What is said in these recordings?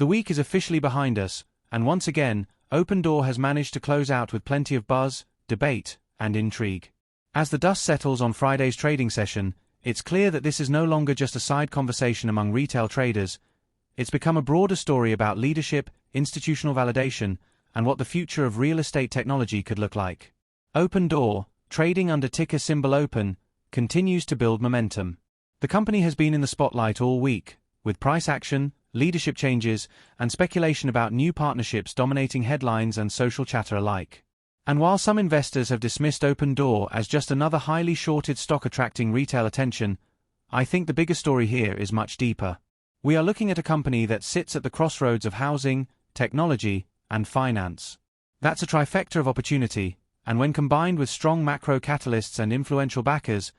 The week is officially behind us, and once again, Opendoor has managed to close out with plenty of buzz, debate, and intrigue. As the dust settles on Friday's trading session, it's clear that this is no longer just a side conversation among retail traders. It's become a broader story about leadership, institutional validation, and what the future of real estate technology could look like. Opendoor, trading under ticker symbol OPEN, continues to build momentum. The company has been in the spotlight all week, with price action, leadership changes, and speculation about new partnerships dominating headlines and social chatter alike. And while some investors have dismissed Opendoor as just another highly shorted stock attracting retail attention, I think the bigger story here is much deeper. We are looking at a company that sits at the crossroads of housing, technology, and finance. That's a trifecta of opportunity, and when combined with strong macro catalysts and influential backers,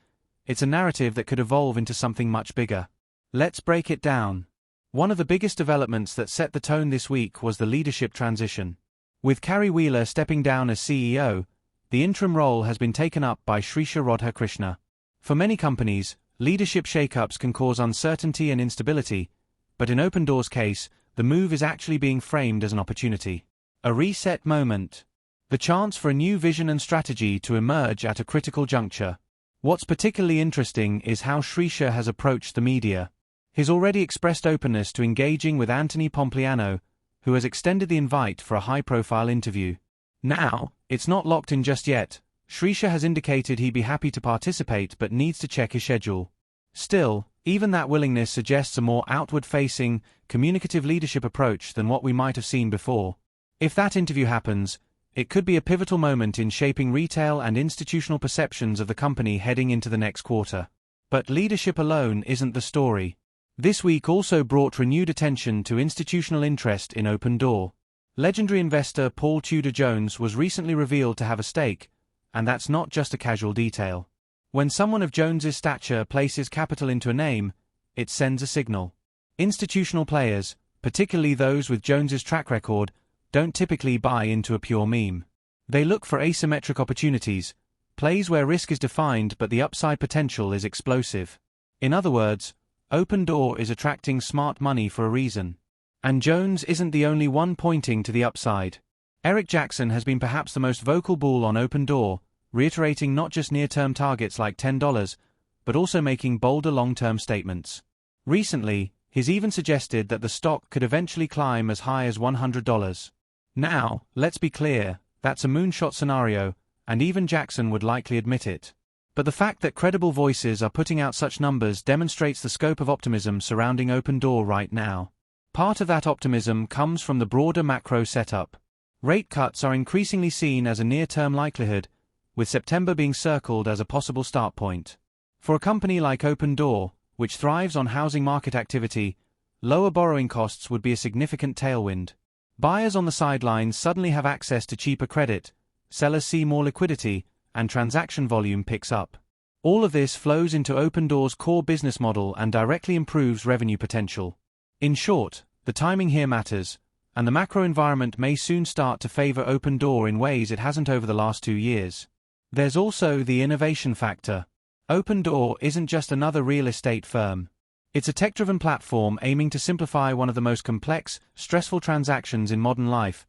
it's a narrative that could evolve into something much bigger. Let's break it down. One of the biggest developments that set the tone this week was the leadership transition. With Carrie Wheeler stepping down as CEO, the interim role has been taken up by Shrisha Radhakrishna. For many companies, leadership shakeups can cause uncertainty and instability, but in Opendoor's case, the move is actually being framed as an opportunity. A reset moment. The chance for a new vision and strategy to emerge at a critical juncture. What's particularly interesting is how Shrisha has approached the media. He's already expressed openness to engaging with Anthony Pompliano, who has extended the invite for a high-profile interview. Now, it's not locked in just yet. Shrisha has indicated he'd be happy to participate but needs to check his schedule. Still, even that willingness suggests a more outward-facing, communicative leadership approach than what we might have seen before. If that interview happens, it could be a pivotal moment in shaping retail and institutional perceptions of the company heading into the next quarter. But leadership alone isn't the story. This week also brought renewed attention to institutional interest in Opendoor. Legendary investor Paul Tudor Jones was recently revealed to have a stake, and that's not just a casual detail. When someone of Jones's stature places capital into a name, it sends a signal. Institutional players, particularly those with Jones's track record, don't typically buy into a pure meme. They look for asymmetric opportunities, plays where risk is defined but the upside potential is explosive. In other words, Opendoor is attracting smart money for a reason. And Jones isn't the only one pointing to the upside. Eric Jackson has been perhaps the most vocal bull on Opendoor, reiterating not just near-term targets like $10, but also making bolder long-term statements. Recently, he's even suggested that the stock could eventually climb as high as $100. Now, let's be clear, that's a moonshot scenario, and even Jackson would likely admit it. But the fact that credible voices are putting out such numbers demonstrates the scope of optimism surrounding Opendoor right now. Part of that optimism comes from the broader macro setup. Rate cuts are increasingly seen as a near-term likelihood, with September being circled as a possible start point. For a company like Opendoor, which thrives on housing market activity, lower borrowing costs would be a significant tailwind. Buyers on the sidelines suddenly have access to cheaper credit, sellers see more liquidity, and transaction volume picks up. All of this flows into Opendoor's core business model and directly improves revenue potential. In short, the timing here matters, and the macro environment may soon start to favor Opendoor in ways it hasn't over the last 2 years. There's also the innovation factor. Opendoor isn't just another real estate firm. It's a tech-driven platform aiming to simplify one of the most complex, stressful transactions in modern life,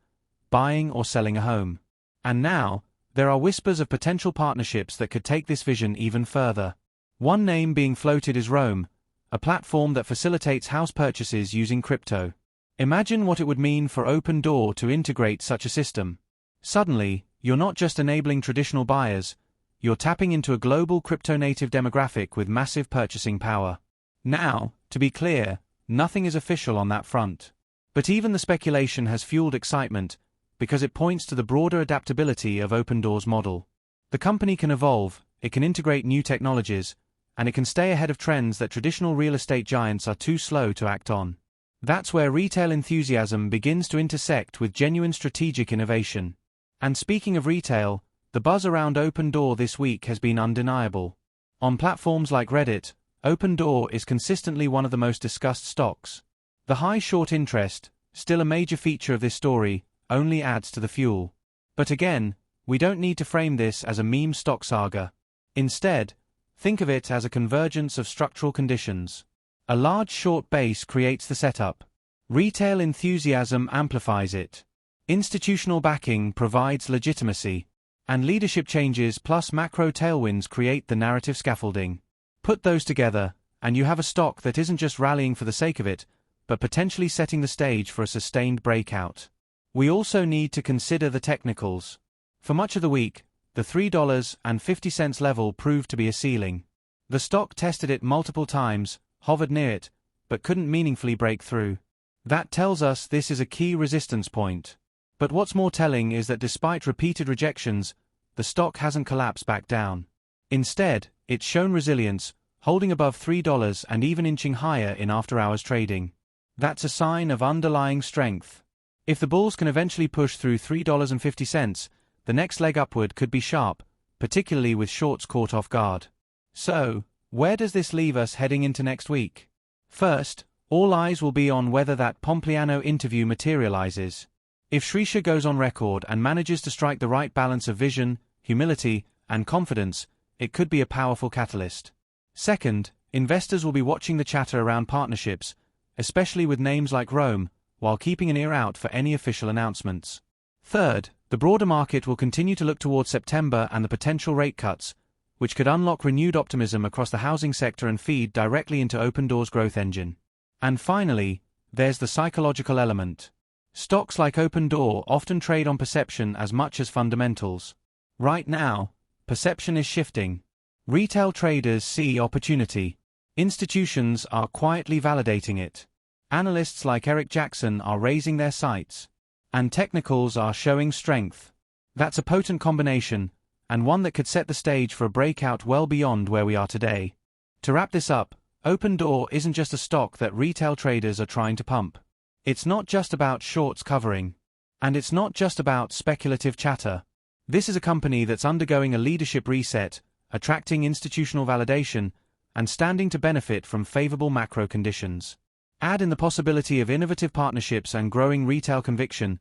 buying or selling a home. And now, there are whispers of potential partnerships that could take this vision even further. One name being floated is Rome, a platform that facilitates house purchases using crypto. Imagine what it would mean for Opendoor to integrate such a system. Suddenly, you're not just enabling traditional buyers, you're tapping into a global crypto-native demographic with massive purchasing power. Now, to be clear, nothing is official on that front. But even the speculation has fueled excitement, because it points to the broader adaptability of Opendoor's model. The company can evolve, it can integrate new technologies, and it can stay ahead of trends that traditional real estate giants are too slow to act on. That's where retail enthusiasm begins to intersect with genuine strategic innovation. And speaking of retail, the buzz around Opendoor this week has been undeniable. On platforms like Reddit, Opendoor is consistently one of the most discussed stocks. The high short interest, still a major feature of this story, only adds to the fuel. But again, we don't need to frame this as a meme stock saga. Instead, think of it as a convergence of structural conditions. A large short base creates the setup. Retail enthusiasm amplifies it. Institutional backing provides legitimacy. And leadership changes plus macro tailwinds create the narrative scaffolding. Put those together, and you have a stock that isn't just rallying for the sake of it, but potentially setting the stage for a sustained breakout. We also need to consider the technicals. For much of the week, the $3.50 level proved to be a ceiling. The stock tested it multiple times, hovered near it, but couldn't meaningfully break through. That tells us this is a key resistance point. But what's more telling is that despite repeated rejections, the stock hasn't collapsed back down. Instead, it's shown resilience, holding above $3 and even inching higher in after-hours trading. That's a sign of underlying strength. If the bulls can eventually push through $3.50, the next leg upward could be sharp, particularly with shorts caught off guard. So, where does this leave us heading into next week? First, all eyes will be on whether that Pompliano interview materializes. If Shrisha goes on record and manages to strike the right balance of vision, humility, and confidence, it could be a powerful catalyst. Second, investors will be watching the chatter around partnerships, especially with names like Rome, while keeping an ear out for any official announcements. Third, the broader market will continue to look towards September and the potential rate cuts, which could unlock renewed optimism across the housing sector and feed directly into Opendoor's growth engine. And finally, there's the psychological element. Stocks like Opendoor often trade on perception as much as fundamentals. Right now, perception is shifting. Retail traders see opportunity. Institutions are quietly validating it. Analysts like Eric Jackson are raising their sights. And technicals are showing strength. That's a potent combination, and one that could set the stage for a breakout well beyond where we are today. To wrap this up, Opendoor isn't just a stock that retail traders are trying to pump. It's not just about shorts covering. And it's not just about speculative chatter. This is a company that's undergoing a leadership reset, attracting institutional validation, and standing to benefit from favorable macro conditions. Add in the possibility of innovative partnerships and growing retail conviction,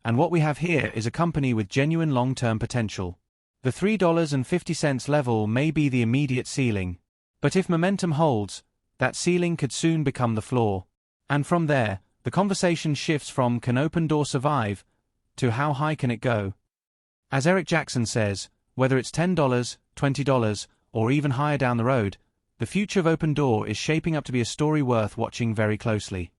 and what we have here is a company with genuine long-term potential. The $3.50 level may be the immediate ceiling. But if momentum holds, that ceiling could soon become the floor. And from there, the conversation shifts from can Opendoor survive to how high can it go? As Eric Jackson says, whether it's $10, $20, or even higher down the road, the future of Opendoor is shaping up to be a story worth watching very closely.